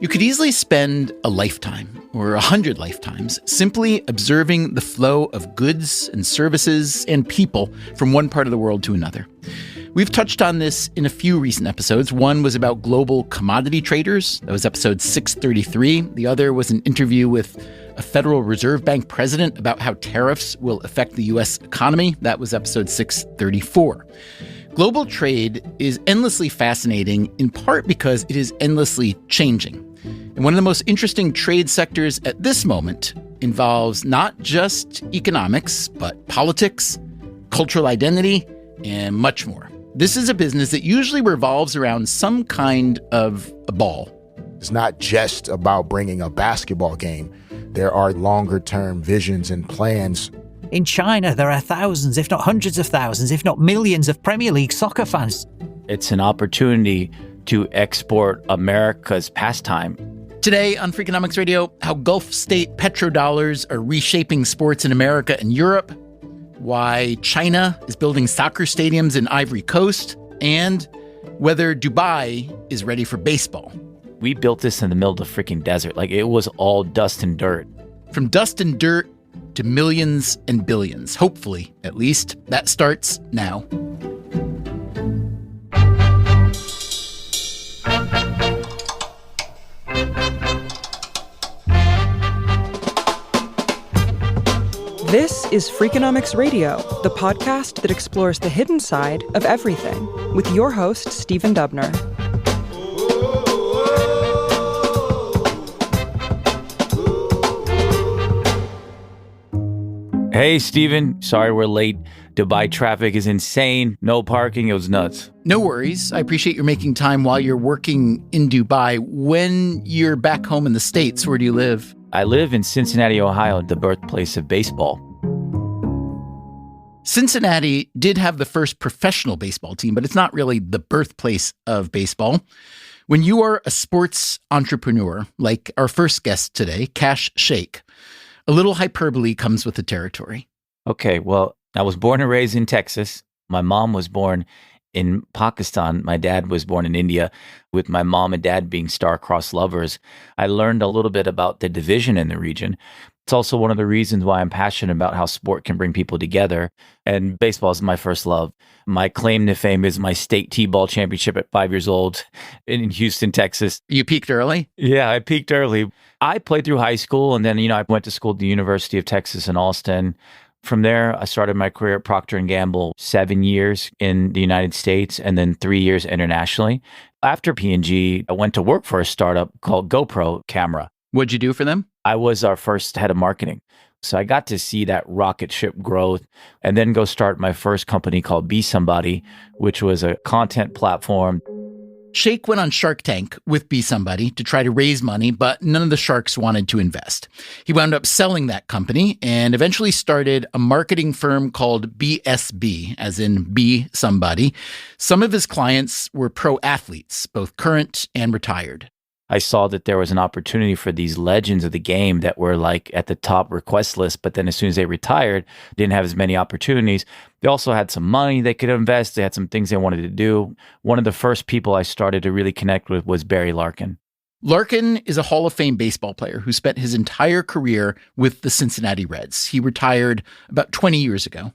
You could easily spend a lifetime or 100 lifetimes simply observing the flow of goods and services and people from one part of the world to another. We've touched on this in a few recent episodes. One was about global commodity traders. That was episode 633. The other was an interview with a Federal Reserve Bank president about how tariffs will affect the U.S. economy. That was episode 634. Global trade is endlessly fascinating, in part because it is endlessly changing. And one of the most interesting trade sectors at this moment involves not just economics, but politics, cultural identity, and much more. This is a business that usually revolves around some kind of a ball. It's not just about bringing a basketball game. There are longer-term visions and plans. In China, there are thousands, if not hundreds of thousands, if not millions of Premier League soccer fans. It's an opportunity to export America's pastime. Today on Freakonomics Radio, how Gulf state petrodollars are reshaping sports in America and Europe, why China is building soccer stadiums in Ivory Coast, and whether Dubai is ready for baseball. We built this in the middle of the freaking desert. Like, it was all dust and dirt. From dust and dirt to millions and billions, hopefully, at least. That starts now. This is Freakonomics Radio, the podcast that explores the hidden side of everything, with your host, Stephen Dubner. Hey, Stephen. Sorry we're late. Dubai traffic is insane. No parking. It was nuts. No worries. I appreciate you making time while you're working in Dubai. When you're back home in the States, where do you live? I live in Cincinnati, Ohio, the birthplace of baseball. Cincinnati did have the first professional baseball team, but it's not really the birthplace of baseball. When you are a sports entrepreneur, like our first guest today, Cash Sheikh, a little hyperbole comes with the territory. Okay, well, I was born and raised in Texas. My mom was born in Pakistan. My dad was born in India, with my mom and dad being star-crossed lovers. I learned a little bit about the division in the region. It's also one of the reasons why I'm passionate about how sport can bring people together. And baseball is my first love. My claim to fame is my state T-ball championship at 5 years old in Houston, Texas. You peaked early? Yeah, I peaked early. I played through high school, and then, I went to school at the University of Texas in Austin. From there, I started my career at Procter & Gamble, 7 years in the United States and then 3 years internationally. After P&G, I went to work for a startup called GoPro Camera. What'd you do for them? I was our first head of marketing. So I got to see that rocket ship growth and then go start my first company called Be Somebody, which was a content platform. Sheikh went on Shark Tank with Be Somebody to try to raise money, but none of the sharks wanted to invest. He wound up selling that company and eventually started a marketing firm called BSB, as in Be Somebody. Some of his clients were pro athletes, both current and retired. I saw that there was an opportunity for these legends of the game that were like at the top request list, but then as soon as they retired, didn't have as many opportunities. They also had some money they could invest. They had some things they wanted to do. One of the first people I started to really connect with was Barry Larkin. Larkin is a Hall of Fame baseball player who spent his entire career with the Cincinnati Reds. He retired about 20 years ago.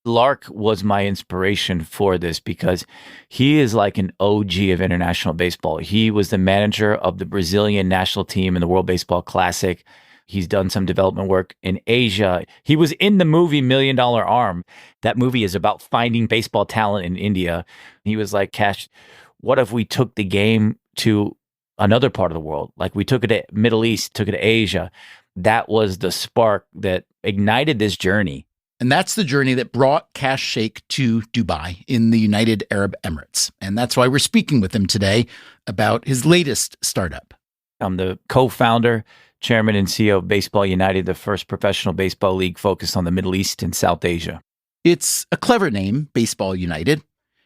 Lark was my inspiration for this because he is like an OG of international baseball. He was the manager of the Brazilian national team in the World Baseball Classic. He's done some development work in Asia. He was in the movie $1 Million Arm. That movie is about finding baseball talent in India. He was like, Cash, what if we took the game to another part of the world? Like we took it to Middle East, took it to Asia. That was the spark that ignited this journey. And that's the journey that brought Cash Sheikh to Dubai in the United Arab Emirates. And that's why we're speaking with him today about his latest startup. I'm the co-founder, chairman, and CEO of Baseball United, the first professional baseball league focused on the Middle East and South Asia. It's a clever name, Baseball United.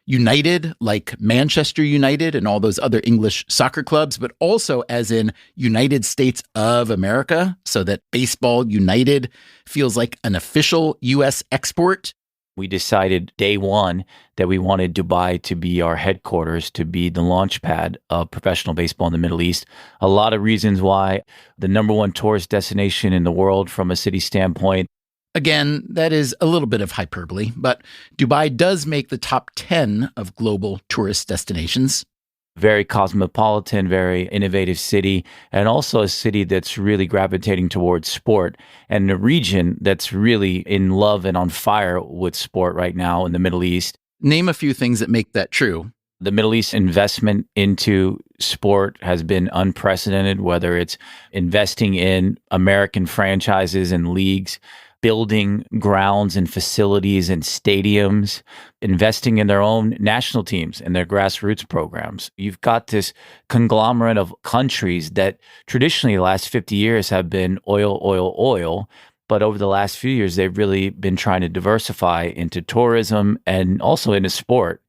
United like Manchester United and all those other English soccer clubs, but also as in United States of America, so that Baseball United feels like an official U.S. export. We decided day one that we wanted Dubai to be our headquarters, to be the launch pad of professional baseball in the Middle East. A lot of reasons why. The number one tourist destination in the world from a city standpoint. Again, that is a little bit of hyperbole, but Dubai does make the top 10 of global tourist destinations. Very cosmopolitan, very innovative city, and also a city that's really gravitating towards sport, and a region that's really in love and on fire with sport right now in the Middle East. Name a few things that make that true. The Middle East investment into sport has been unprecedented, whether it's investing in American franchises and leagues, building grounds and facilities and stadiums, investing in their own national teams and their grassroots programs. You've got this conglomerate of countries that traditionally the last 50 years have been oil, oil, oil. But over the last few years, they've really been trying to diversify into tourism and also into sport.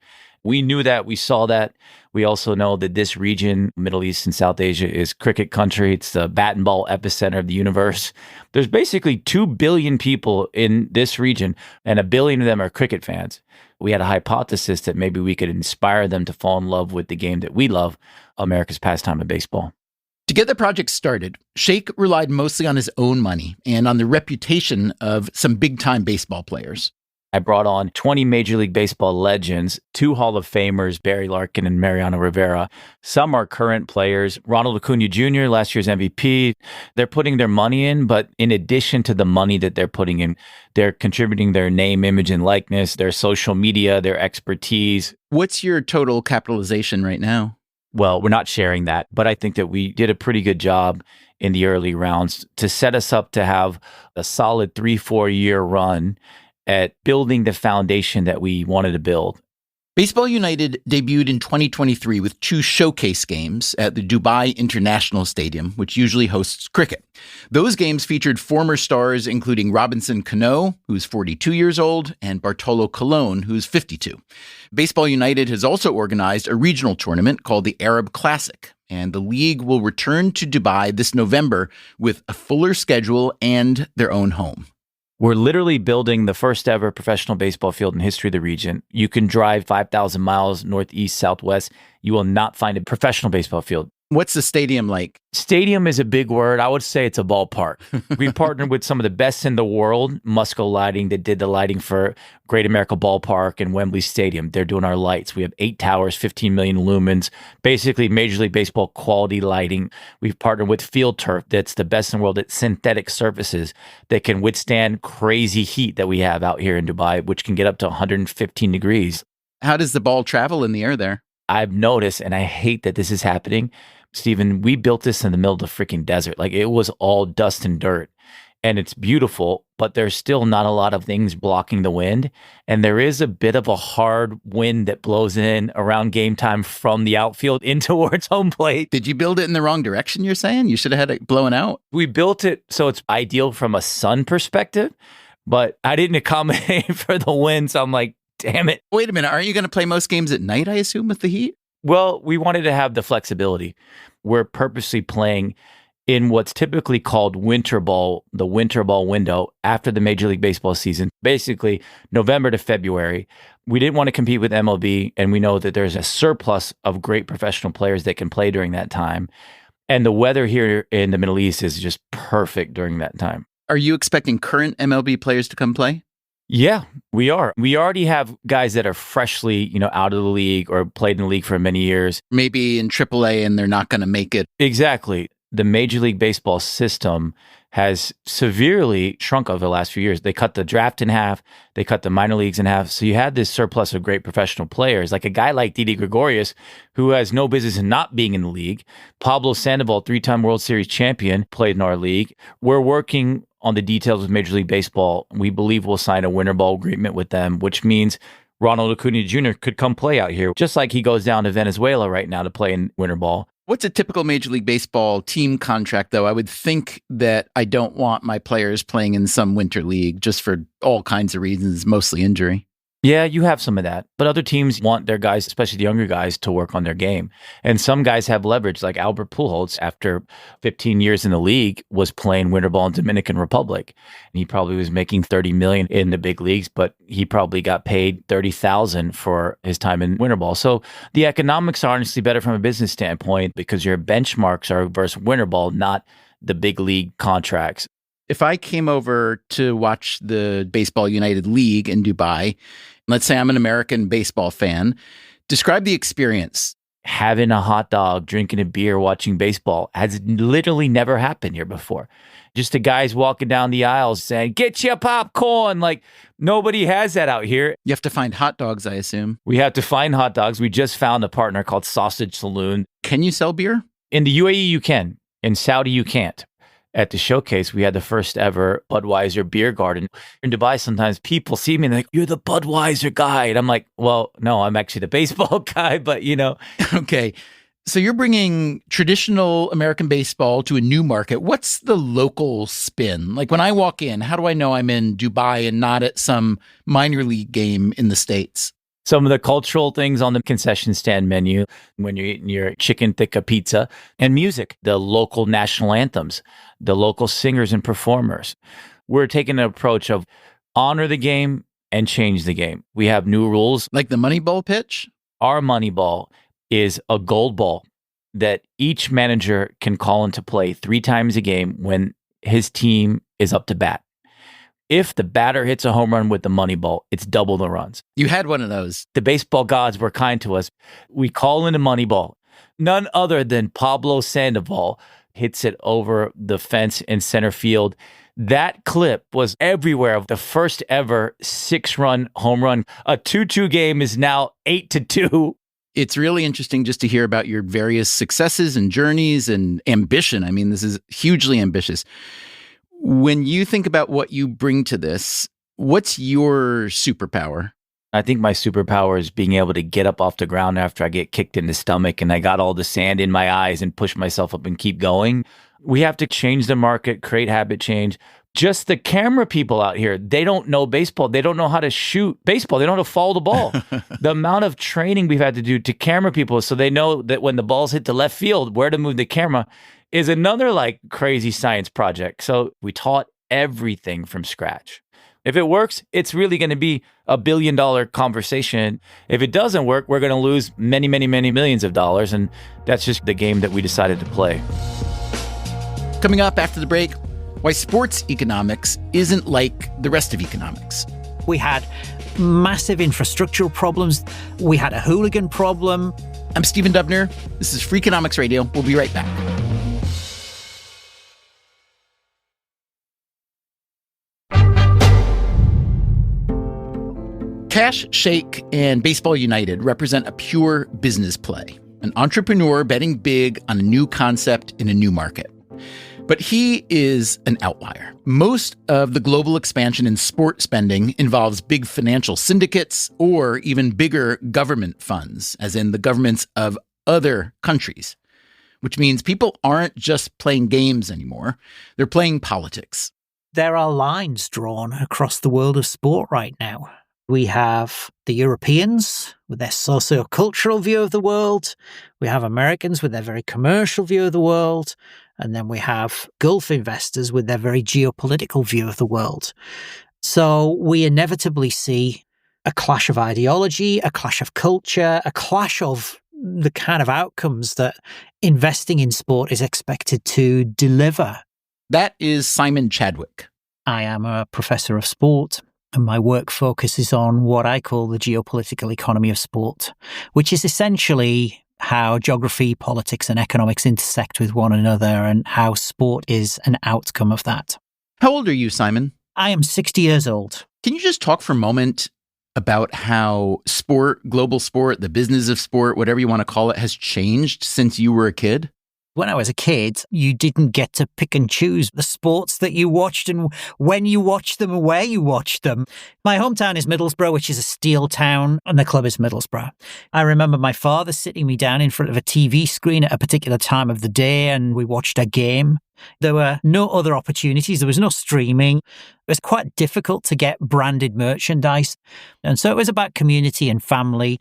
We knew that. We saw that. We also know that this region, Middle East and South Asia, is cricket country. It's the bat and ball epicenter of the universe. There's basically 2 billion people in this region, and 1 billion of them are cricket fans. We had a hypothesis that maybe we could inspire them to fall in love with the game that we love, America's pastime of baseball. To get the project started, Sheikh relied mostly on his own money and on the reputation of some big-time baseball players. I brought on 20 Major League Baseball legends, 2 Hall of Famers, Barry Larkin and Mariano Rivera. Some are current players. Ronald Acuna Jr., last year's MVP. They're putting their money in, but in addition to the money that they're putting in, they're contributing their name, image, and likeness, their social media, their expertise. What's your total capitalization right now? Well, we're not sharing that, but I think that we did a pretty good job in the early rounds to set us up to have a solid 3-4 year run at building the foundation that we wanted to build. Baseball United debuted in 2023 with 2 showcase games at the Dubai International Stadium, which usually hosts cricket. Those games featured former stars including Robinson Cano, who's 42 years old, and Bartolo Colon, who's 52. Baseball United has also organized a regional tournament called the Arab Classic, and the league will return to Dubai this November with a fuller schedule and their own home. We're literally building the first ever professional baseball field in history of the region. You can drive 5,000 miles northeast, southwest. You will not find a professional baseball field. What's the stadium like? Stadium is a big word. I would say it's a ballpark. We partnered with some of the best in the world, Musco Lighting, that did the lighting for Great America Ballpark and Wembley Stadium. They're doing our lights. We have 8 towers, 15 million lumens, basically Major League Baseball quality lighting. We've partnered with Field Turf, that's the best in the world at synthetic surfaces that can withstand crazy heat that we have out here in Dubai, which can get up to 115 degrees. How does the ball travel in the air there? I've noticed, and I hate that this is happening, Stephen, we built this in the middle of the freaking desert. Like, it was all dust and dirt, and it's beautiful, but there's still not a lot of things blocking the wind. And there is a bit of a hard wind that blows in around game time from the outfield in towards home plate. Did you build it in the wrong direction, you're saying? You should have had it blowing out. We built it so it's ideal from a sun perspective, but I didn't accommodate for the wind. So I'm like, damn it. Wait a minute. Aren't you going to play most games at night, I assume, with the heat? Well, we wanted to have the flexibility. We're purposely playing in what's typically called winter ball, the winter ball window after the Major League Baseball season, basically November to February. We didn't want to compete with MLB, and we know that there's a surplus of great professional players that can play during that time. And the weather here in the Middle East is just perfect during that time. Are you expecting current MLB players to come play? Yeah, we are. We already have guys that are freshly, out of the league or played in the league for many years. Maybe in AAA and they're not going to make it. Exactly. The Major League Baseball system has severely shrunk over the last few years. They cut the draft in half. They cut the minor leagues in half. So you had this surplus of great professional players, like a guy like Didi Gregorius, who has no business in not being in the league. Pablo Sandoval, 3-time World Series champion, played in our league. We're working on the details with Major League Baseball. We believe we'll sign a winter ball agreement with them, which means Ronald Acuna Jr. could come play out here, just like he goes down to Venezuela right now to play in winter ball. What's a typical Major League Baseball team contract, though? I would think that I don't want my players playing in some winter league just for all kinds of reasons, mostly injury. Yeah, you have some of that. But other teams want their guys, especially the younger guys, to work on their game. And some guys have leverage, like Albert Pujols, after 15 years in the league, was playing winter ball in Dominican Republic. And he probably was making $30 million in the big leagues, but he probably got paid $30,000 for his time in winter ball. So the economics are honestly better from a business standpoint because your benchmarks are versus winter ball, not the big league contracts. If I came over to watch the Baseball United League in Dubai, let's say I'm an American baseball fan, describe the experience. Having a hot dog, drinking a beer, watching baseball has literally never happened here before. Just the guys walking down the aisles saying, "Get your popcorn." Like, nobody has that out here. You have to find hot dogs, I assume. We have to find hot dogs. We just found a partner called Sausage Saloon. Can you sell beer? In the UAE, you can. In Saudi, you can't. At the showcase, we had the first ever Budweiser beer garden. In Dubai, sometimes people see me and they're like, "You're the Budweiser guy." And I'm like, well, no, I'm actually the baseball guy, but Okay. So you're bringing traditional American baseball to a new market. What's the local spin? Like when I walk in, how do I know I'm in Dubai and not at some minor league game in the States? Some of the cultural things on the concession stand menu when you're eating your chicken tikka pizza, and music, the local national anthems, the local singers and performers. We're taking an approach of honor the game and change the game. We have new rules. Like the Moneyball pitch? Our Moneyball is a gold ball that each manager can call into play 3 times a game when his team is up to bat. If the batter hits a home run with the Moneyball, it's double the runs. You had one of those. The baseball gods were kind to us. We call in a Moneyball. None other than Pablo Sandoval hits it over the fence in center field. That clip was everywhere. The first ever 6-run home run. A 2-2 game is now 8-2. It's really interesting just to hear about your various successes and journeys and ambition. I mean, this is hugely ambitious. When you think about what you bring to this, what's your superpower? I think my superpower is being able to get up off the ground after I get kicked in the stomach and I got all the sand in my eyes and push myself up and keep going. We have to change the market, create habit change. Just the camera people out here, they don't know baseball. They don't know how to shoot baseball. They don't know how to follow the ball. The amount of training we've had to do to camera people so they know that when the balls hit the left field, where to move the camera is another like crazy science project. So we taught everything from scratch. If it works, it's really going to be $1 billion conversation. If it doesn't work, we're going to lose many, many, many millions of dollars. And that's just the game that we decided to play. Coming up after the break, why sports economics isn't like the rest of economics. We had massive infrastructural problems. We had a hooligan problem. I'm Stephen Dubner. This is Freakonomics Radio. We'll be right back. Cash Shake and Baseball United represent a pure business play, an entrepreneur betting big on a new concept in a new market. But he is an outlier. Most of the global expansion in sport spending involves big financial syndicates or even bigger government funds, as in the governments of other countries, which means people aren't just playing games anymore. They're playing politics. There are lines drawn across the world of sport right now. We have the Europeans with their socio-cultural view of the world. We have Americans with their very commercial view of the world. And then we have Gulf investors with their very geopolitical view of the world. So we inevitably see a clash of ideology, a clash of culture, a clash of the kind of outcomes that investing in sport is expected to deliver. That is Simon Chadwick. I am a professor of sport, and my work focuses on what I call the geopolitical economy of sport, which is essentially how geography, politics, and economics intersect with one another and how sport is an outcome of that. How old are you, Simon? I am 60 years old. Can you just talk for a moment about how sport, global sport, the business of sport, whatever you want to call it, has changed since you were a kid? When I was a kid, you didn't get to pick and choose the sports that you watched and when you watched them and where you watched them. My hometown is Middlesbrough, which is a steel town, and the club is Middlesbrough. I remember my father sitting me down in front of a TV screen at a particular time of the day, and we watched a game. There were no other opportunities. There was no streaming. It was quite difficult to get branded merchandise. And so it was about community and family.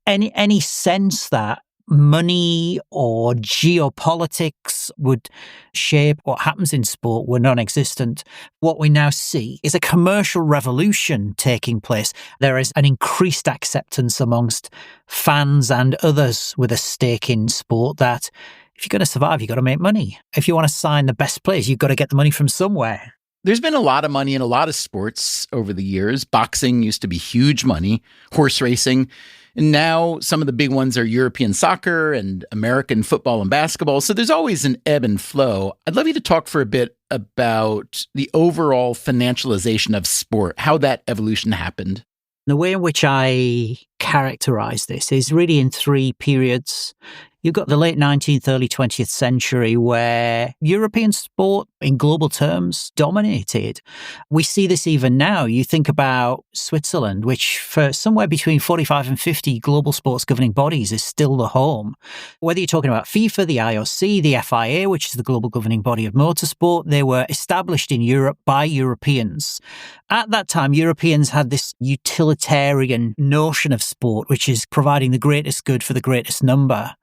Any sense that money or geopolitics would shape what happens in sport were non-existent. What we now see is a commercial revolution taking place. There is an increased acceptance amongst fans and others with a stake in sport that if you're going to survive, you've got to make money. If you want to sign the best players, you've got to get the money from somewhere. There's been a lot of money in a lot of sports over the years. Boxing used to be huge money, horse racing. And now some of the big ones are European soccer and American football and basketball. So there's always an ebb and flow. I'd love you to talk for a bit about the overall financialization of sport, how that evolution happened. The way in which I characterize this is really in three periods. You've got the late 19th, early 20th century where European sport in global terms dominated. We see this even now. You think about Switzerland, which for somewhere between 45 and 50 global sports governing bodies is still the home. Whether you're talking about FIFA, the IOC, the FIA, which is the global governing body of motorsport, they were established in Europe by Europeans. At that time, Europeans had this utilitarian notion of sport, which is providing the greatest good for the greatest number.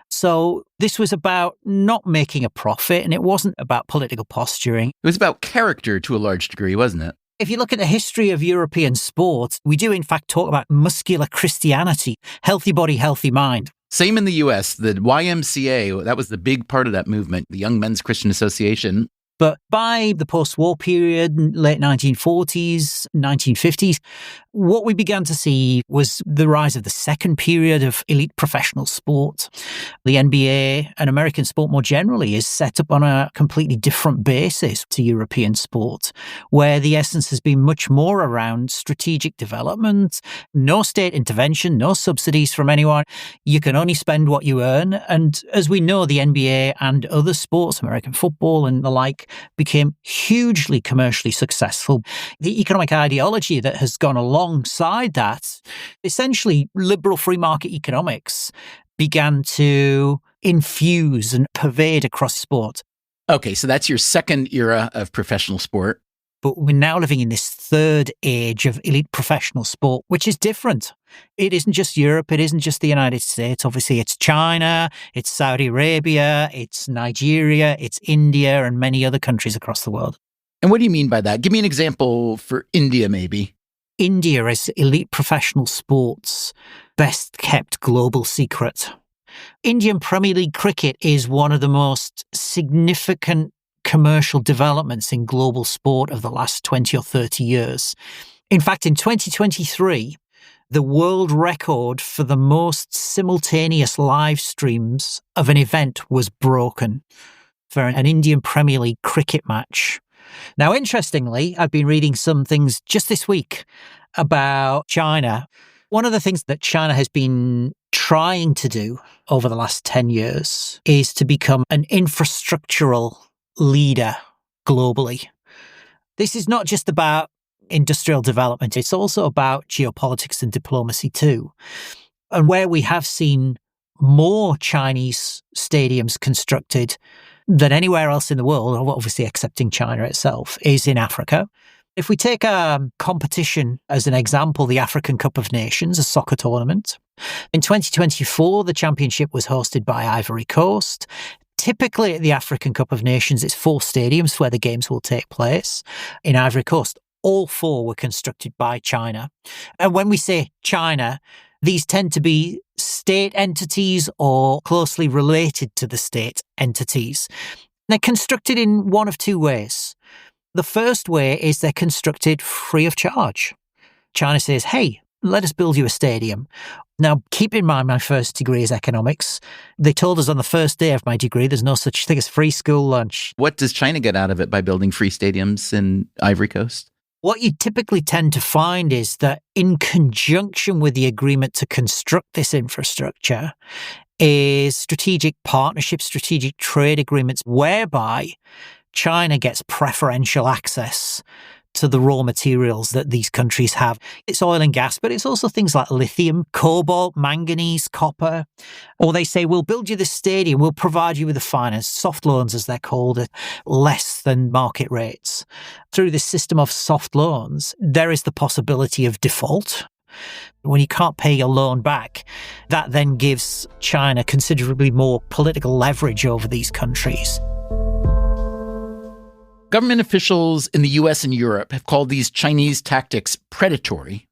So this was about not making a profit, and it wasn't about political posturing. It was about character to a large degree, wasn't it? If you look at the history of European sport, we do in fact talk about muscular Christianity, healthy body, healthy mind. Same in the US, the YMCA, that was the big part of that movement, the Young Men's Christian Association. But by the post-war period, late 1940s, 1950s, what we began to see was the rise of the second period of elite professional sport. The NBA and American sport more generally is set up on a completely different basis to European sport, where the essence has been much more around strategic development, no state intervention, no subsidies from anyone. You can only spend what you earn. And as we know, the NBA and other sports, American football and the like, became hugely commercially successful. The economic ideology that has gone alongside that, essentially liberal free market economics, began to infuse and pervade across sport. Okay, so that's your second era of professional sport. But we're now living in this third age of elite professional sport, which is different. It isn't just Europe. It isn't just the United States. Obviously, it's China, it's Saudi Arabia, it's Nigeria, it's India, and many other countries across the world. And what do you mean by that? Give me an example for India, maybe. India is elite professional sports' best kept global secret. Indian Premier League cricket is one of the most significant commercial developments in global sport of the last 20 or 30 years. In fact, in 2023, the world record for the most simultaneous live streams of an event was broken for an Indian Premier League cricket match. Now, interestingly, I've been reading some things just this week about China. One of the things that China has been trying to do over the last 10 years is to become an infrastructural leader globally. This is not just about industrial development, it's also about geopolitics and diplomacy too. And where we have seen more Chinese stadiums constructed than anywhere else in the world, obviously excepting China itself, is in Africa. If we take a competition as an example, the African Cup of Nations, a soccer tournament, in 2024, the championship was hosted by Ivory Coast. Typically at the African Cup of Nations, it's 4 stadiums where the games will take place. In Ivory Coast, all 4 were constructed by China. And when we say China, these tend to be state entities or closely related to the state entities. They're constructed in one of 2 ways. The first way is they're constructed free of charge. China says, hey, let us build you a stadium. Now, keep in mind, my first degree is economics. They told us on the first day of my degree, there's no such thing as free school lunch. What does China get out of it by building free stadiums in Ivory Coast? What you typically tend to find is that in conjunction with the agreement to construct this infrastructure is strategic partnerships, strategic trade agreements, whereby China gets preferential access to the raw materials that these countries have. It's oil and gas, but it's also things like lithium, cobalt, manganese, copper. Or they say, we'll build you this stadium, we'll provide you with the finance, soft loans as they're called, at less than market rates. Through this system of soft loans, there is the possibility of default. When you can't pay your loan back, that then gives China considerably more political leverage over these countries. Government officials in the US and Europe have called these Chinese tactics predatory,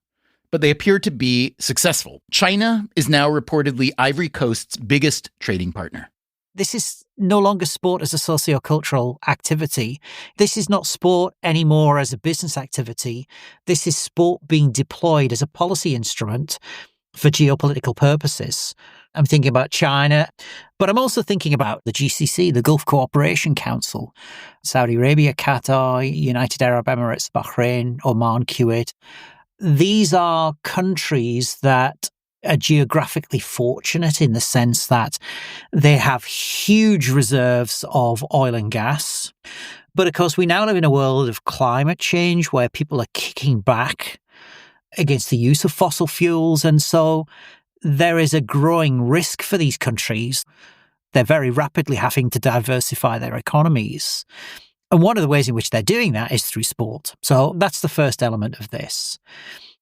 but they appear to be successful. China is now reportedly Ivory Coast's biggest trading partner. This is no longer sport as a socio-cultural activity. This is not sport anymore as a business activity. This is sport being deployed as a policy instrument for geopolitical purposes. I'm thinking about China, but I'm also thinking about the GCC, the Gulf Cooperation Council, Saudi Arabia, Qatar, United Arab Emirates, Bahrain, Oman, Kuwait. These are countries that are geographically fortunate in the sense that they have huge reserves of oil and gas. But of course, we now live in a world of climate change where people are kicking back against the use of fossil fuels. And so there is a growing risk for these countries. They're very rapidly having to diversify their economies. And one of the ways in which they're doing that is through sport. So that's the first element of this.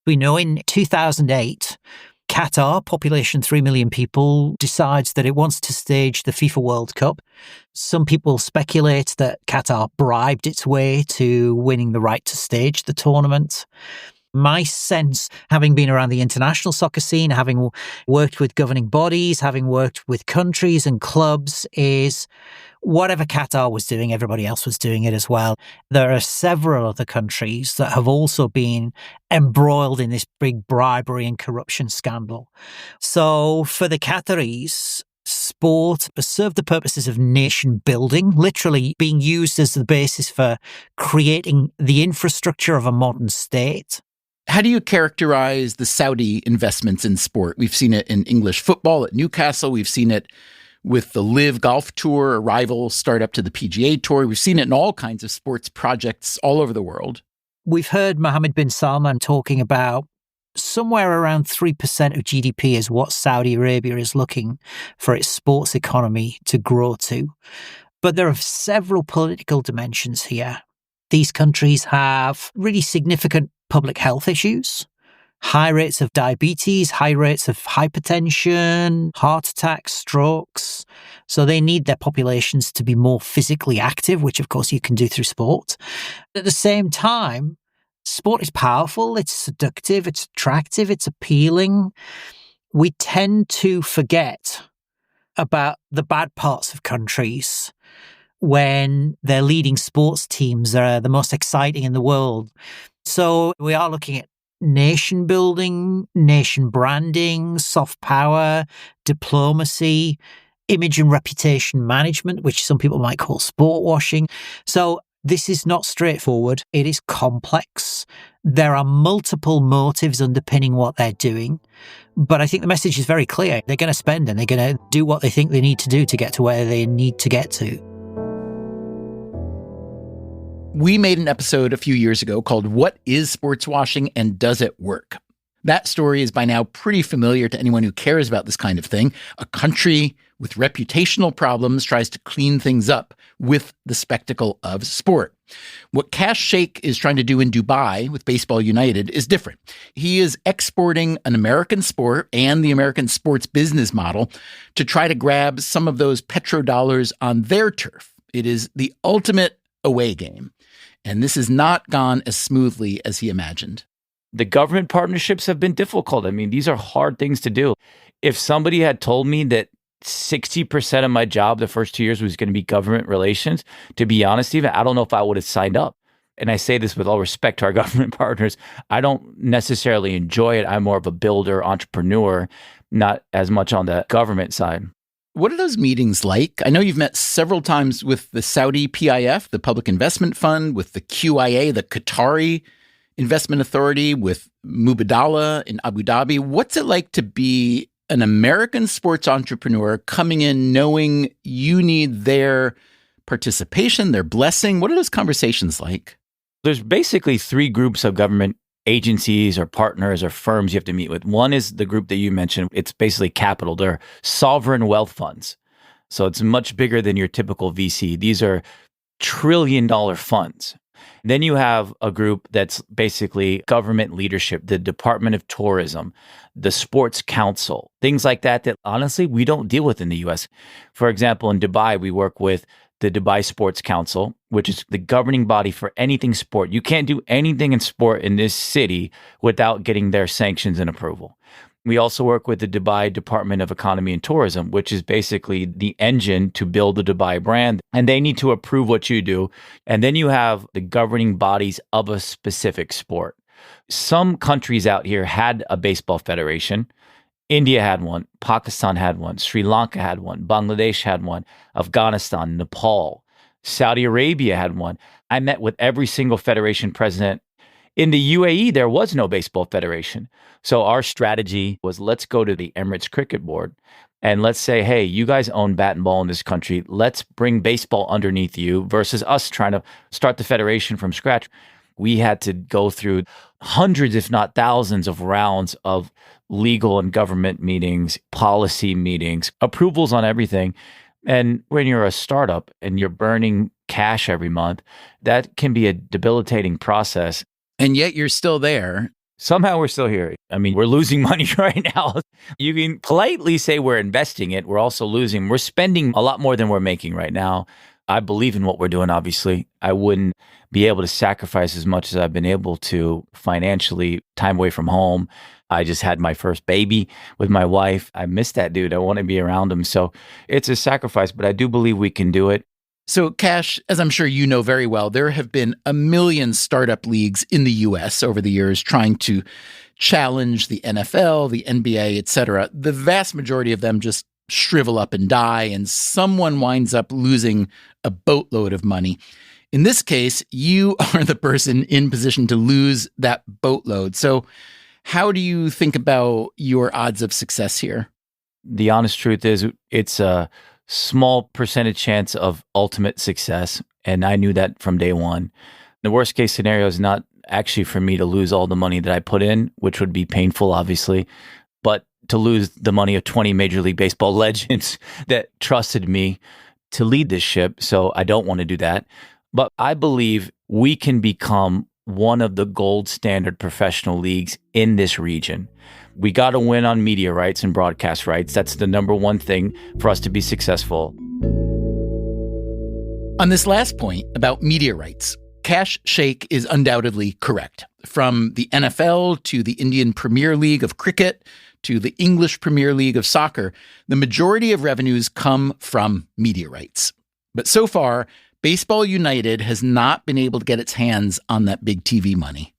We know in 2008, Qatar, population 3 million people, decides that it wants to stage the FIFA World Cup. Some people speculate that Qatar bribed its way to winning the right to stage the tournament. My sense, having been around the international soccer scene, having worked with governing bodies, having worked with countries and clubs, is whatever Qatar was doing, everybody else was doing it as well. There are several other countries that have also been embroiled in this big bribery and corruption scandal. So for the Qataris, sport has served the purposes of nation building, literally being used as the basis for creating the infrastructure of a modern state. How do you characterize the Saudi investments in sport? We've seen it in English football at Newcastle. We've seen it with the Live Golf Tour, a rival startup to the PGA Tour. We've seen it in all kinds of sports projects all over the world. We've heard Mohammed bin Salman talking about somewhere around 3% of GDP is what Saudi Arabia is looking for its sports economy to grow to. But there are several political dimensions here. These countries have really significant public health issues, high rates of diabetes, high rates of hypertension, heart attacks, strokes. So they need their populations to be more physically active, which of course you can do through sport. At the same time, sport is powerful, it's seductive, it's attractive, it's appealing. We tend to forget about the bad parts of countries when their leading sports teams are the most exciting in the world. So we are looking at nation building, nation branding, soft power, diplomacy, image and reputation management, which some people might call sport washing. So this is not straightforward. It is complex. There are multiple motives underpinning what they're doing. But I think the message is very clear. They're going to spend and they're going to do what they think they need to do to get to where they need to get to. We made an episode a few years ago called What is Sports Washing and Does It Work? That story is by now pretty familiar to anyone who cares about this kind of thing. A country with reputational problems tries to clean things up with the spectacle of sport. What Cash Sheikh is trying to do in Dubai with Baseball United is different. He is exporting an American sport and the American sports business model to try to grab some of those petrodollars on their turf. It is the ultimate away game. And this has not gone as smoothly as he imagined. The government partnerships have been difficult. I mean, these are hard things to do. If somebody had told me that 60% of my job the first 2 years was going to be government relations, to be honest, even I don't know if I would have signed up. And I say this with all respect to our government partners. I don't necessarily enjoy it. I'm more of a builder, entrepreneur, not as much on the government side. What are those meetings like? I know you've met several times with the Saudi PIF, the Public Investment Fund, with the QIA, the Qatari Investment Authority, with Mubadala in Abu Dhabi. What's it like to be an American sports entrepreneur coming in knowing you need their participation, their blessing? What are those conversations like? There's basically three groups of government agencies or partners or firms you have to meet with. One is the group that you mentioned. It's basically capital. They're sovereign wealth funds. So it's much bigger than your typical VC. These are trillion-dollar funds. Then you have a group that's basically government leadership, the Department of Tourism, the Sports Council, things like that honestly we don't deal with in the US. For example, in Dubai, we work with the Dubai Sports Council, which is the governing body for anything sport. You can't do anything in sport in this city without getting their sanctions and approval. We also work with the Dubai Department of Economy and Tourism, which is basically the engine to build the Dubai brand. And they need to approve what you do. And then you have the governing bodies of a specific sport. Some countries out here had a baseball federation. India had one, Pakistan had one, Sri Lanka had one, Bangladesh had one, Afghanistan, Nepal, Saudi Arabia had one. I met with every single federation president. In the UAE, there was no baseball federation. So our strategy was, let's go to the Emirates Cricket Board and let's say, hey, you guys own bat and ball in this country. Let's bring baseball underneath you versus us trying to start the federation from scratch. We had to go through hundreds, if not thousands, of rounds of legal and government meetings, policy meetings, approvals on everything. And when you're a startup and you're burning cash every month, that can be a debilitating process. And yet you're still there. Somehow we're still here. I mean, we're losing money right now. You can politely say we're investing it. We're also losing. We're spending a lot more than we're making right now. I believe in what we're doing, obviously. I wouldn't be able to sacrifice as much as I've been able to financially, time away from home. I just had my first baby with my wife. I miss that dude. I want to be around him. So it's a sacrifice, but I do believe we can do it. So, Cash, as I'm sure you know very well, there have been a million startup leagues in the U.S. over the years trying to challenge the NFL, the NBA, et cetera. The vast majority of them just shrivel up and die, and someone winds up losing a boatload of money. In this case, you are the person in position to lose that boatload. So how do you think about your odds of success here? The honest truth is it's a small percentage chance of ultimate success. And I knew that from day one. The worst case scenario is not actually for me to lose all the money that I put in, which would be painful, obviously, but to lose the money of 20 Major League Baseball legends that trusted me to lead this ship. So I don't want to do that. But I believe we can become one of the gold standard professional leagues in this region. We got to win on media rights and broadcast rights. That's the number one thing for us to be successful. On this last point about media rights, Cash Sheikh is undoubtedly correct. From the NFL to the Indian Premier League of cricket to the English Premier League of soccer, the majority of revenues come from media rights. But so far, Baseball United has not been able to get its hands on that big TV money.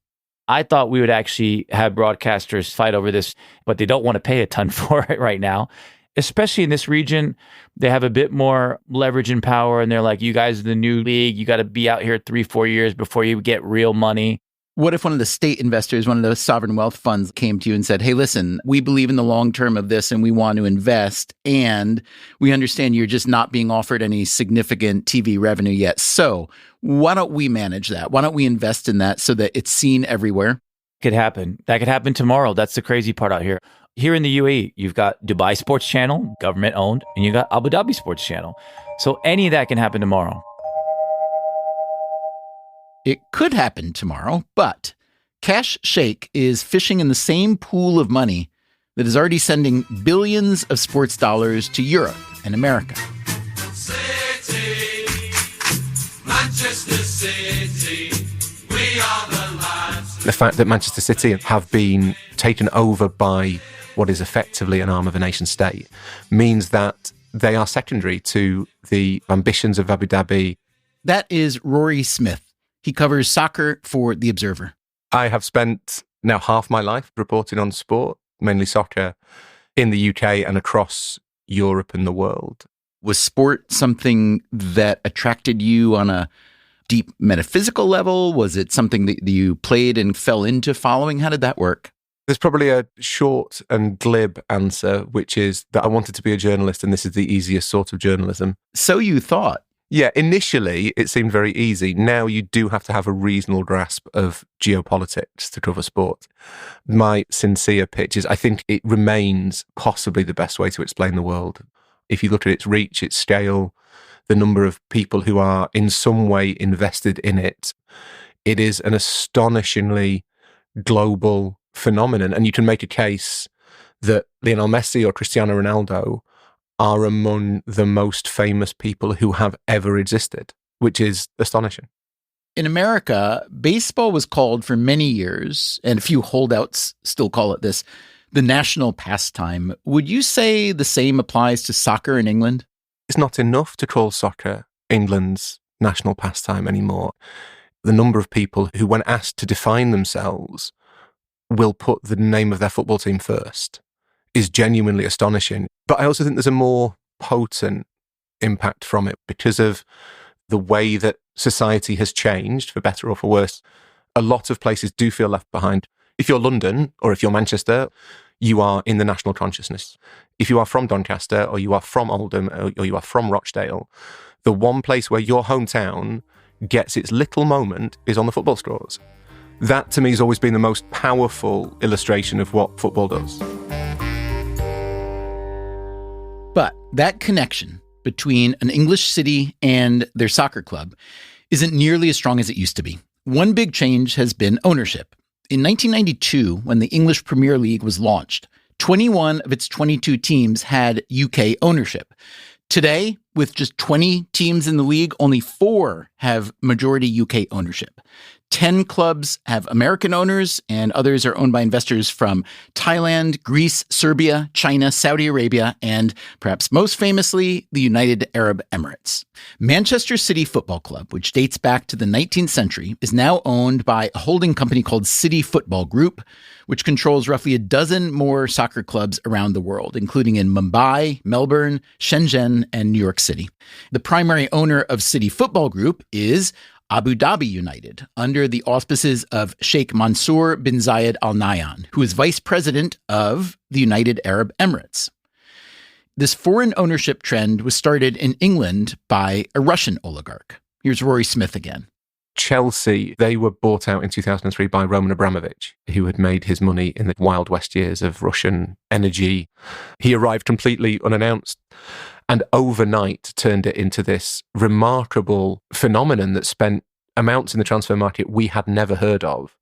I thought we would actually have broadcasters fight over this, but they don't want to pay a ton for it right now. Especially in this region, they have a bit more leverage and power, and they're like, you guys are the new league. You got to be out here 3-4 years before you get real money. What if one of the state investors, one of the sovereign wealth funds came to you and said, hey, listen, we believe in the long term of this and we want to invest, and we understand you're just not being offered any significant TV revenue yet. So why don't we manage that? Why don't we invest in that so that it's seen everywhere? Could happen. That could happen tomorrow. That's the crazy part out here. Here in the UAE, you've got Dubai Sports Channel, government owned, and you got Abu Dhabi Sports Channel. So any of that can happen tomorrow. It could happen tomorrow, but Cash Sheikh is fishing in the same pool of money that is already sending billions of sports dollars to Europe and America. City, Manchester City, we are the lads. The fact that Manchester City have been taken over by what is effectively an arm of a nation state means that they are secondary to the ambitions of Abu Dhabi. That is Rory Smith. He covers soccer for The Observer. I have spent now half my life reporting on sport, mainly soccer, in the UK and across Europe and the world. Was sport something that attracted you on a deep metaphysical level? Was it something that you played and fell into following? How did that work? There's probably a short and glib answer, which is that I wanted to be a journalist, and this is the easiest sort of journalism. So you thought. Yeah, initially it seemed very easy. Now you do have to have a reasonable grasp of geopolitics to cover sport. My sincere pitch is I think it remains possibly the best way to explain the world. If you look at its reach, its scale, the number of people who are in some way invested in it, it is an astonishingly global phenomenon. And you can make a case that Lionel Messi or Cristiano Ronaldo are among the most famous people who have ever existed, which is astonishing. In America, baseball was called for many years, and a few holdouts still call it this, the national pastime. Would you say the same applies to soccer in England? It's not enough to call soccer England's national pastime anymore. The number of people who, when asked to define themselves, will put the name of their football team first is genuinely astonishing. But I also think there's a more potent impact from it because of the way that society has changed, for better or for worse. A lot of places do feel left behind. If you're London or if you're Manchester, you are in the national consciousness. If you are from Doncaster or you are from Oldham or you are from Rochdale, the one place where your hometown gets its little moment is on the football scores. That to me has always been the most powerful illustration of what football does. But that connection between an English city and their soccer club isn't nearly as strong as it used to be. One big change has been ownership. In 1992, when the English Premier League was launched, 21 of its 22 teams had UK ownership. Today, with just 20 teams in the league, only 4 have majority UK ownership. 10 clubs have American owners, and others are owned by investors from Thailand, Greece, Serbia, China, Saudi Arabia, and perhaps most famously, the United Arab Emirates. Manchester City Football Club, which dates back to the 19th century, is now owned by a holding company called City Football Group, which controls roughly a dozen more soccer clubs around the world, including in Mumbai, Melbourne, Shenzhen, and New York City. The primary owner of City Football Group is Abu Dhabi United, under the auspices of Sheikh Mansour bin Zayed Al Nahyan, who is vice president of the United Arab Emirates. This foreign ownership trend was started in England by a Russian oligarch. Here's Rory Smith again. Chelsea, they were bought out in 2003 by Roman Abramovich, who had made his money in the Wild West years of Russian energy. He arrived completely unannounced and overnight turned it into this remarkable phenomenon that spent amounts in the transfer market we had never heard of,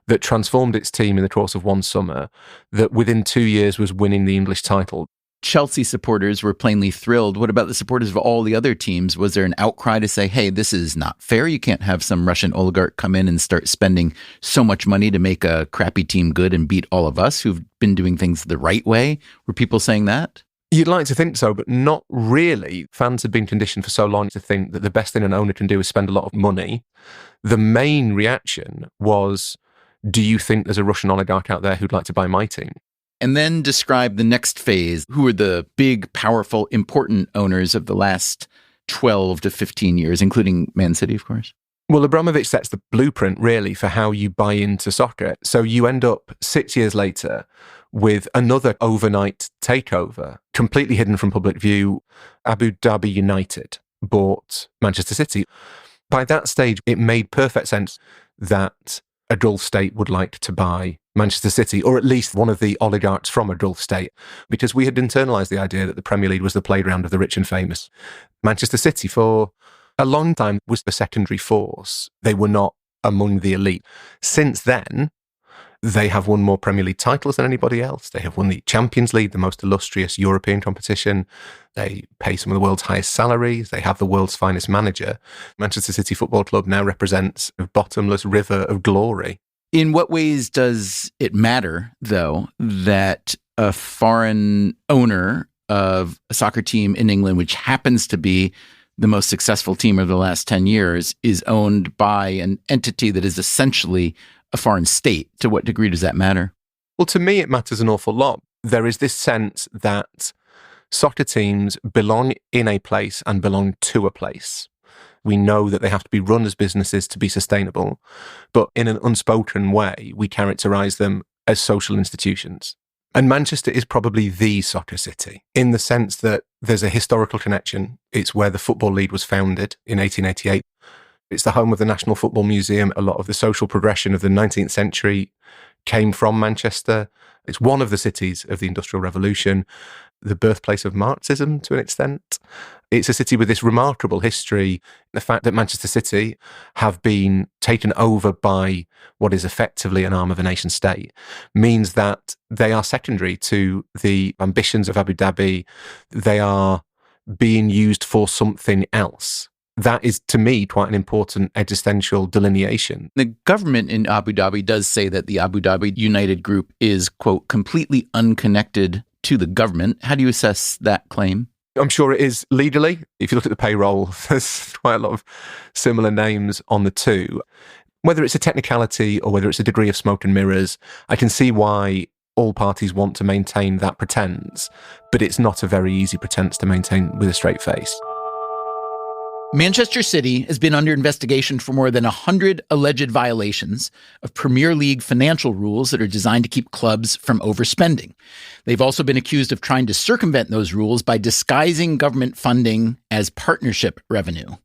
that transformed its team in the course of one summer, that within 2 years was winning the English title. Chelsea supporters were plainly thrilled. What about the supporters of all the other teams? Was there an outcry to say, hey, this is not fair? You can't have some Russian oligarch come in and start spending so much money to make a crappy team good and beat all of us who've been doing things the right way? Were people saying that? You'd like to think so, but not really. Fans have been conditioned for so long to think that the best thing an owner can do is spend a lot of money. The main reaction was, do you think there's a Russian oligarch out there who'd like to buy my team? And then describe the next phase. Who are the big, powerful, important owners of the last 12 to 15 years, including Man City, of course? Well, Abramovich sets the blueprint, really, for how you buy into soccer. So you end up 6 years later with another overnight takeover, completely hidden from public view. Abu Dhabi United bought Manchester City. By that stage, it made perfect sense that a Gulf state would like to buy Manchester City, or at least one of the oligarchs from a Gulf state, because we had internalized the idea that the Premier League was the playground of the rich and famous. Manchester City, for a long time, was a secondary force. They were not among the elite. Since then, they have won more Premier League titles than anybody else. They have won the Champions League, the most illustrious European competition. They pay some of the world's highest salaries. They have the world's finest manager. Manchester City Football Club now represents a bottomless river of glory. In what ways does it matter, though, that a foreign owner of a soccer team in England, which happens to be the most successful team of the last 10 years, is owned by an entity that is essentially a foreign state? To what degree does that matter? Well, to me, it matters an awful lot. There is this sense that soccer teams belong in a place and belong to a place. We know that they have to be run as businesses to be sustainable, but in an unspoken way, we characterize them as social institutions. And Manchester is probably the soccer city in the sense that there's a historical connection. It's where the Football League was founded in 1888. It's the home of the National Football Museum. A lot of the social progression of the 19th century came from Manchester. It's one of the cities of the Industrial Revolution, the birthplace of Marxism to an extent. It's a city with this remarkable history. The fact that Manchester City have been taken over by what is effectively an arm of a nation state means that they are secondary to the ambitions of Abu Dhabi. They are being used for something else. That is, to me, quite an important existential delineation. The government in Abu Dhabi does say that the Abu Dhabi United Group is, quote, completely unconnected to the government. How do you assess that claim? I'm sure it is legally. If you look at the payroll, there's quite a lot of similar names on the two. Whether it's a technicality or whether it's a degree of smoke and mirrors, I can see why all parties want to maintain that pretense, but it's not a very easy pretense to maintain with a straight face. Manchester City has been under investigation for more than 100 alleged violations of Premier League financial rules that are designed to keep clubs from overspending. They've also been accused of trying to circumvent those rules by disguising government funding as partnership revenue.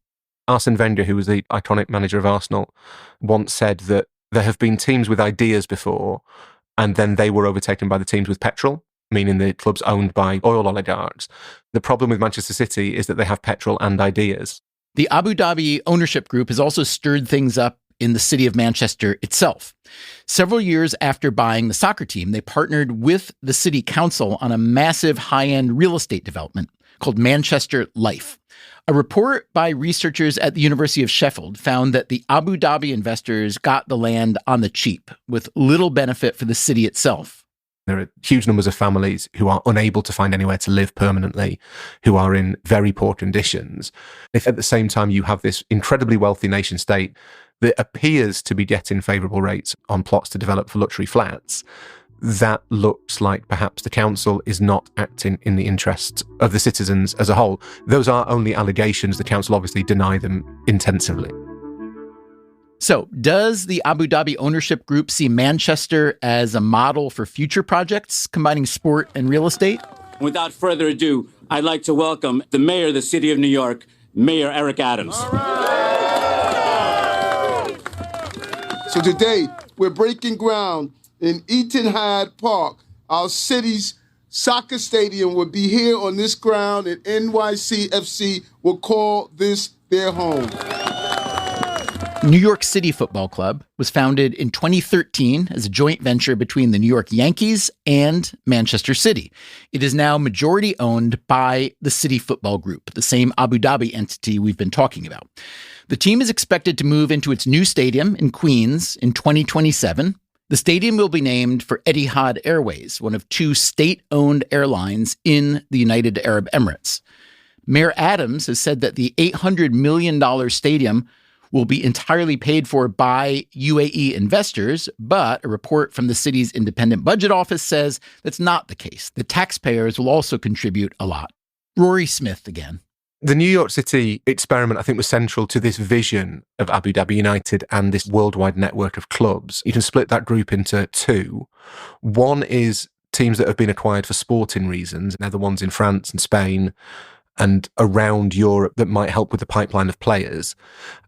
Arsene Wenger, who was the iconic manager of Arsenal, once said that there have been teams with ideas before, and then they were overtaken by the teams with petrol, meaning the clubs owned by oil oligarchs. The problem with Manchester City is that they have petrol and ideas. The Abu Dhabi ownership group has also stirred things up in the city of Manchester itself. Several years after buying the soccer team, they partnered with the city council on a massive high-end real estate development called Manchester Life. A report by researchers at the University of Sheffield found that the Abu Dhabi investors got the land on the cheap, with little benefit for the city itself. There are huge numbers of families who are unable to find anywhere to live permanently, who are in very poor conditions. If at the same time you have this incredibly wealthy nation state that appears to be getting favourable rates on plots to develop for luxury flats, that looks like perhaps the council is not acting in the interests of the citizens as a whole. Those are only allegations. The council obviously deny them intensively. So, does the Abu Dhabi ownership group see Manchester as a model for future projects combining sport and real estate? Without further ado, I'd like to welcome the mayor of the city of New York, Mayor Eric Adams. So today, we're breaking ground in Eaton Hyde Park. Our city's soccer stadium will be here on this ground, and NYCFC will call this their home. New York City Football Club was founded in 2013 as a joint venture between the New York Yankees and Manchester City. It is now majority owned by the City Football Group, the same Abu Dhabi entity we've been talking about. The team is expected to move into its new stadium in Queens in 2027. The stadium will be named for Etihad Airways, one of two state-owned airlines in the United Arab Emirates. Mayor Adams has said that the $800 million stadium will be entirely paid for by UAE investors, but a report from the city's independent budget office says that's not the case. The taxpayers will also contribute a lot. Rory Smith again. The New York City experiment, I think, was central to this vision of Abu Dhabi United and this worldwide network of clubs. You can split that group into two. One is teams that have been acquired for sporting reasons. They're the ones in France and Spain and around Europe that might help with the pipeline of players.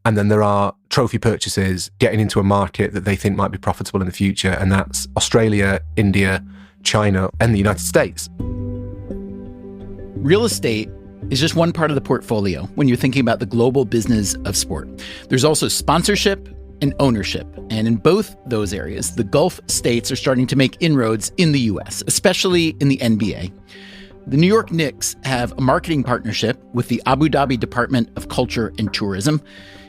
And then there are trophy purchases getting into a market that they think might be profitable in the future, and that's Australia, India, China, and the United States. Real estate is just one part of the portfolio when you're thinking about the global business of sport. There's also sponsorship and ownership. And in both those areas, the Gulf states are starting to make inroads in the U.S., especially in the NBA. The New York Knicks have a marketing partnership with the Abu Dhabi Department of Culture and Tourism,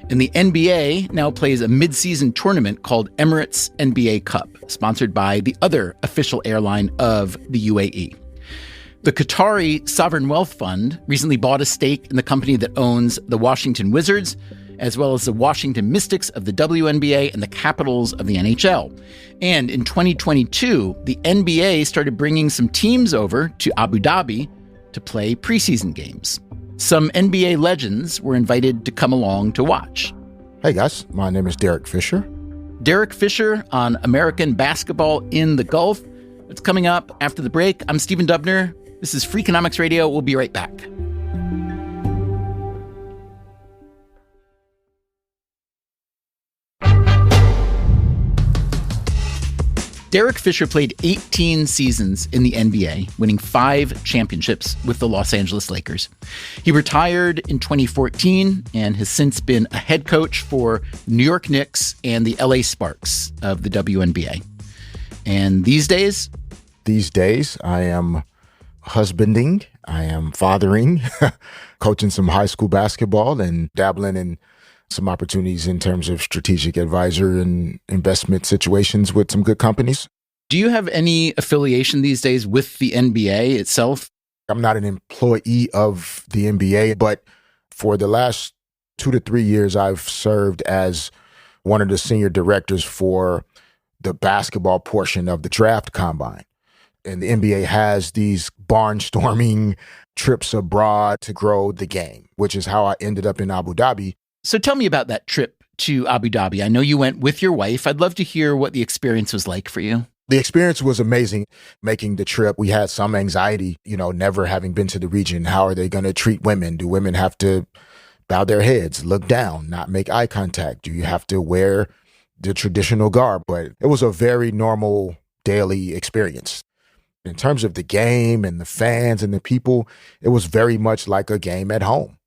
and the NBA now plays a mid-season tournament called Emirates NBA Cup, sponsored by the other official airline of the UAE. The Qatari Sovereign Wealth Fund recently bought a stake in the company that owns the Washington Wizards, as well as the Washington Mystics of the WNBA and the Capitals of the NHL. And in 2022, the NBA started bringing some teams over to Abu Dhabi to play preseason games. Some NBA legends were invited to come along to watch. Hey guys, my name is Derek Fisher. Derek Fisher on American basketball in the Gulf. It's coming up after the break. I'm Stephen Dubner. This is Freakonomics Radio. We'll be right back. Derek Fisher played 18 seasons in the NBA, winning 5 championships with the Los Angeles Lakers. He retired in 2014 and has since been a head coach for New York Knicks and the LA Sparks of the WNBA. And these days, I am husbanding, I am fathering, coaching some high school basketball and dabbling in some opportunities in terms of strategic advisor and investment situations with some good companies. Do you have any affiliation these days with the NBA itself? I'm not an employee of the NBA, but for the last 2 to 3 years, I've served as one of the senior directors for the basketball portion of the draft combine. And the NBA has these barnstorming trips abroad to grow the game, which is how I ended up in Abu Dhabi. So tell me about that trip to Abu Dhabi. I know you went with your wife. I'd love to hear what the experience was like for you. The experience was amazing. Making the trip, we had some anxiety, never having been to the region. How are they going to treat women? Do women have to bow their heads, look down, not make eye contact? Do you have to wear the traditional garb? But it was a very normal daily experience. In terms of the game and the fans and the people, it was very much like a game at home.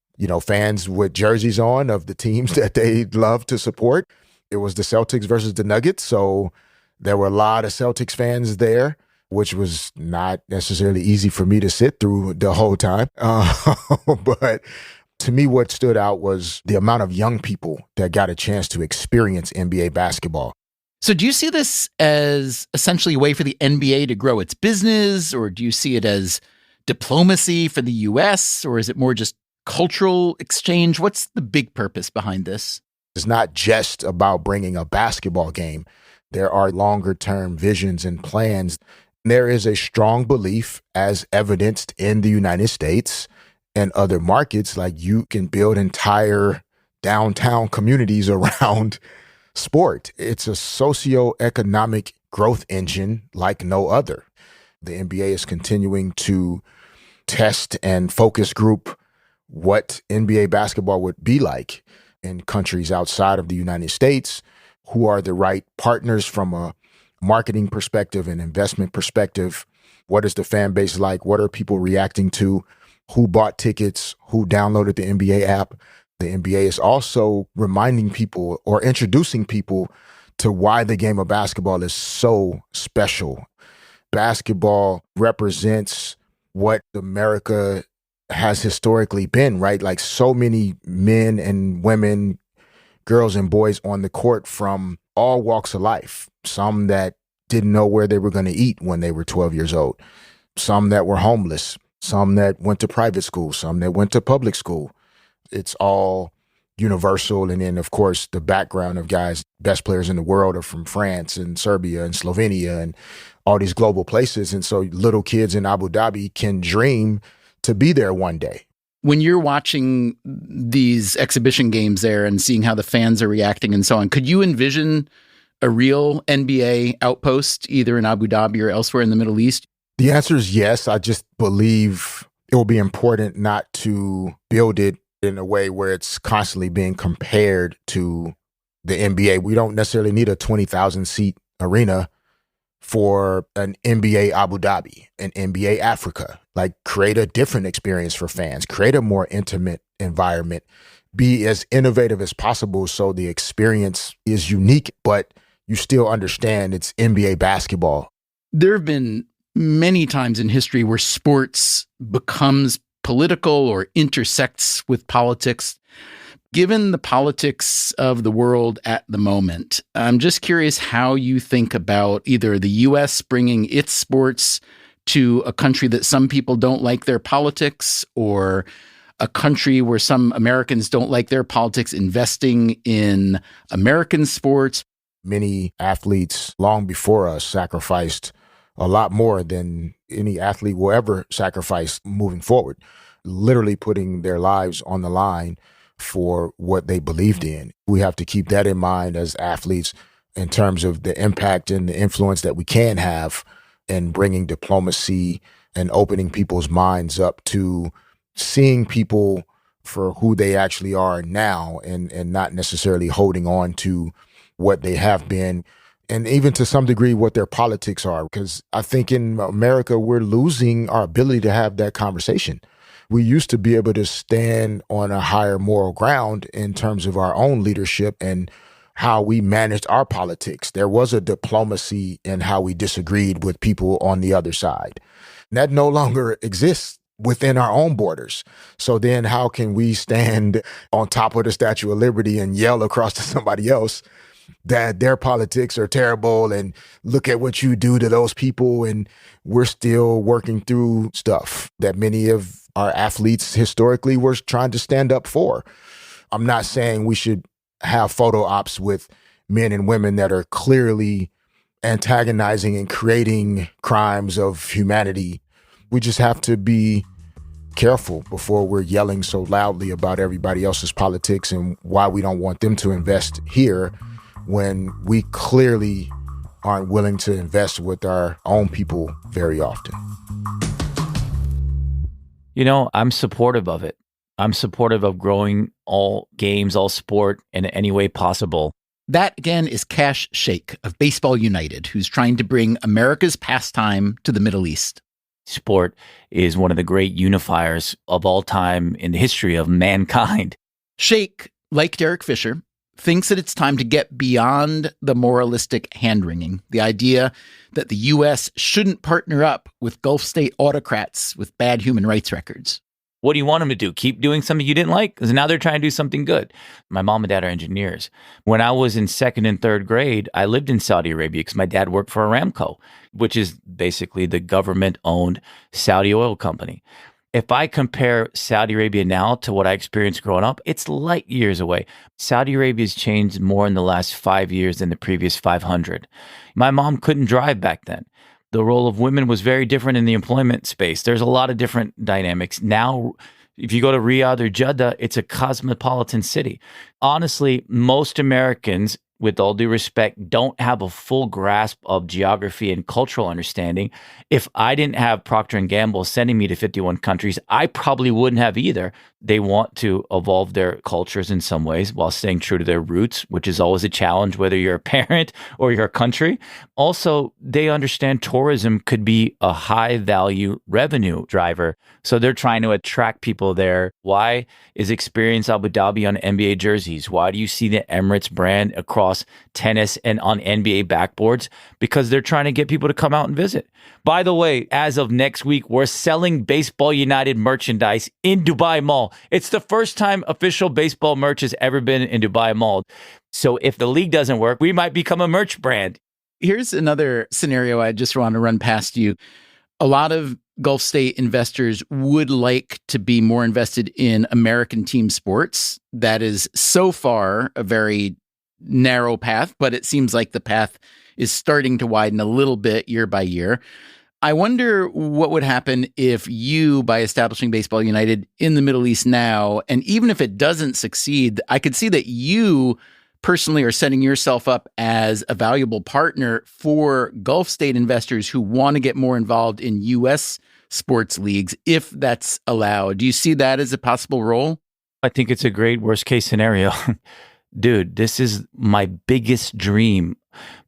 Fans with jerseys on of the teams that they love to support. It was the Celtics versus the Nuggets. So there were a lot of Celtics fans there, which was not necessarily easy for me to sit through the whole time. But to me, what stood out was the amount of young people that got a chance to experience NBA basketball. So do you see this as essentially a way for the NBA to grow its business, or do you see it as diplomacy for the U.S., or is it more just cultural exchange? What's the big purpose behind this? It's not just about bringing a basketball game. There are longer term visions and plans. There is a strong belief, as evidenced in the United States and other markets, like you can build entire downtown communities around sport. It's a socioeconomic growth engine like no other. The NBA is continuing to test and focus group what NBA basketball would be like in countries outside of the United States. Who are the right partners from a marketing perspective and investment perspective? What is the fan base like? What are people reacting to? Who bought tickets? Who downloaded the NBA app? The NBA is also reminding people or introducing people to why the game of basketball is so special. Basketball represents what America has historically been, right? Like so many men and women, girls and boys on the court from all walks of life. Some that didn't know where they were going to eat when they were 12 years old. Some that were homeless. Some that went to private school. Some that went to public school. It's all universal. And then, of course, the background of guys, best players in the world are from France and Serbia and Slovenia and all these global places. And so little kids in Abu Dhabi can dream to be there one day. When you're watching these exhibition games there and seeing how the fans are reacting and so on, could you envision a real NBA outpost either in Abu Dhabi or elsewhere in the Middle East? The answer is yes. I just believe it will be important not to build it in a way where it's constantly being compared to the NBA. We don't necessarily need a 20,000 seat arena for an NBA Abu Dhabi, an NBA Africa. Like, create a different experience for fans, create a more intimate environment, be as innovative as possible so the experience is unique, but you still understand it's NBA basketball. There have been many times in history where sports becomes political or intersects with politics. Given the politics of the world at the moment, I'm just curious how you think about either the U.S. bringing its sports to a country that some people don't like their politics, or a country where some Americans don't like their politics investing in American sports. Many athletes long before us sacrificed a lot more than any athlete will ever sacrifice moving forward, literally putting their lives on the line for what they believed in. We have to keep that in mind as athletes in terms of the impact and the influence that we can have in bringing diplomacy and opening people's minds up to seeing people for who they actually are now and not necessarily holding on to what they have been, and even to some degree what their politics are. Because I think in America, we're losing our ability to have that conversation. We used to be able to stand on a higher moral ground in terms of our own leadership and how we managed our politics. There was a diplomacy in how we disagreed with people on the other side. That no longer exists within our own borders. So then how can we stand on top of the Statue of Liberty and yell across to somebody else that their politics are terrible and look at what you do to those people? And we're still working through stuff that many of our athletes historically were trying to stand up for. I'm not saying we should have photo ops with men and women that are clearly antagonizing and creating crimes of humanity. We just have to be careful before we're yelling so loudly about everybody else's politics and why we don't want them to invest here when we clearly aren't willing to invest with our own people very often. You know, I'm supportive of it. I'm supportive of growing all games, all sport in any way possible. That, again, is Cash Sheikh of Baseball United, who's trying to bring America's pastime to the Middle East. Sport is one of the great unifiers of all time in the history of mankind. Sheikh, like Derek Fisher, thinks that it's time to get beyond the moralistic hand-wringing, the idea that the U.S. shouldn't partner up with Gulf state autocrats with bad human rights records. What do you want them to do? Keep doing something you didn't like? Because now they're trying to do something good. My mom and dad are engineers. When I was in second and third grade, I lived in Saudi Arabia because my dad worked for Aramco, which is basically the government-owned Saudi oil company. If I compare Saudi Arabia now to what I experienced growing up, it's light years away. Saudi Arabia's changed more in the last 5 years than the previous 500. My mom couldn't drive back then. The role of women was very different in the employment space. There's a lot of different dynamics. Now, if you go to Riyadh or Jeddah, it's a cosmopolitan city. Honestly, most Americans, with all due respect, don't have a full grasp of geography and cultural understanding. If I didn't have Procter & Gamble sending me to 51 countries, I probably wouldn't have either. They want to evolve their cultures in some ways while staying true to their roots, which is always a challenge, whether you're a parent or you're a country. Also, they understand tourism could be a high-value revenue driver. So they're trying to attract people there. Why is Experience Abu Dhabi on NBA jerseys? Why do you see the Emirates brand across tennis and on NBA backboards? Because they're trying to get people to come out and visit. By the way, as of next week, we're selling Baseball United merchandise in Dubai Mall. It's the first time official baseball merch has ever been in Dubai Mall. So if the league doesn't work, we might become a merch brand. Here's another scenario I just want to run past you. A lot of Gulf state investors would like to be more invested in American team sports. That is so far a very narrow path, but it seems like the path is starting to widen a little bit year by year. I wonder what would happen if you, by establishing Baseball United in the Middle East now, and even if it doesn't succeed, I could see that you personally are setting yourself up as a valuable partner for Gulf state investors who want to get more involved in U.S. sports leagues, if that's allowed. Do you see that as a possible role? I think it's a great worst case scenario. Dude, this is my biggest dream.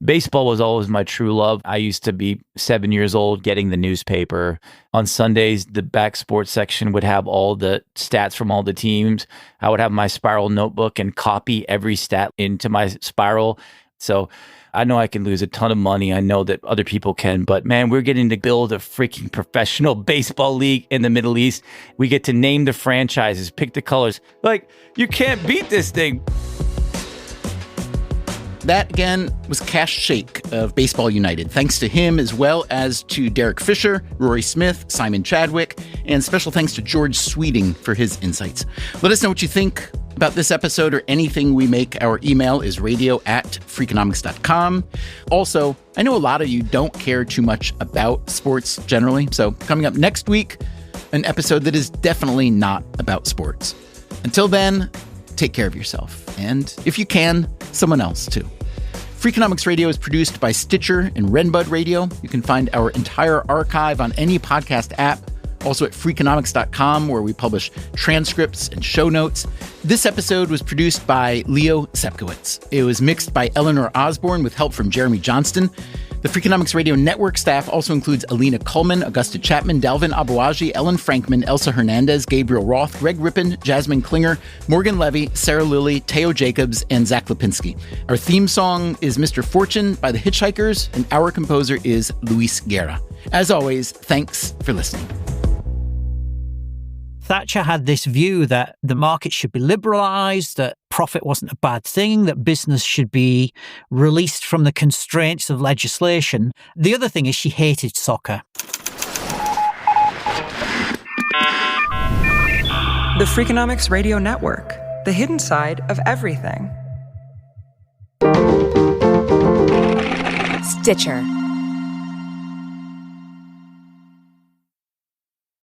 Baseball was always my true love. I used to be 7 years old getting the newspaper. On Sundays, the back sports section would have all the stats from all the teams. I would have my spiral notebook and copy every stat into my spiral. So I know I can lose a ton of money. I know that other people can. But man, we're getting to build a freaking professional baseball league in the Middle East. We get to name the franchises, pick the colors. Like, you can't beat this thing. That, again, was Cash Sheikh of Baseball United. Thanks to him, as well as to Derek Fisher, Rory Smith, Simon Chadwick, and special thanks to George Sweeting for his insights. Let us know what you think about this episode or anything we make. Our email is radio@freakonomics.com. Also, I know a lot of you don't care too much about sports generally, so coming up next week, an episode that is definitely not about sports. Until then, take care of yourself, and if you can, someone else too. Freakonomics Radio is produced by Stitcher and Renbud Radio. You can find our entire archive on any podcast app. Also at Freakonomics.com, where we publish transcripts and show notes. This episode was produced by Leo Sepkowitz. It was mixed by Eleanor Osborne with help from Jeremy Johnston. The Freakonomics Radio Network staff also includes Alina Kuhlman, Augusta Chapman, Dalvin Abuaji, Ellen Frankman, Elsa Hernandez, Gabriel Roth, Greg Rippin, Jasmine Klinger, Morgan Levy, Sarah Lilly, Teo Jacobs, and Zach Lipinski. Our theme song is Mr. Fortune by the Hitchhikers, and our composer is Luis Guerra. As always, thanks for listening. Thatcher had this view that the market should be liberalised, that profit wasn't a bad thing, that business should be released from the constraints of legislation. The other thing is she hated soccer. The Freakonomics Radio Network, the hidden side of everything. Stitcher.